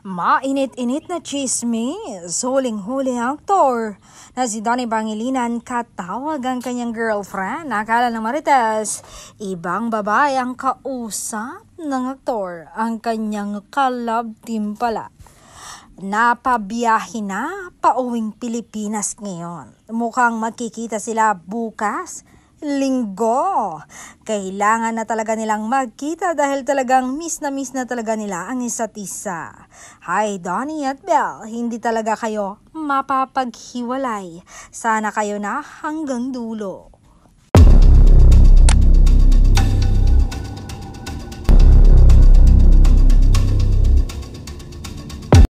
Mainit-init na chismis, huling-huli ang aktor na si Donnie Pangilinan katawag ang kanyang girlfriend. Akala ng Marites, ibang babae ang kausap ng aktor, ang kanyang ka-love team pala. Napabiyahe na pauwing Pilipinas ngayon. Mukhang magkikita sila bukas, Linggo. Kailangan na talaga nilang magkita dahil talagang miss na talaga nila ang isa't isa. Hi Donnie at Belle, hindi talaga kayo mapapaghiwalay. Sana kayo na hanggang dulo.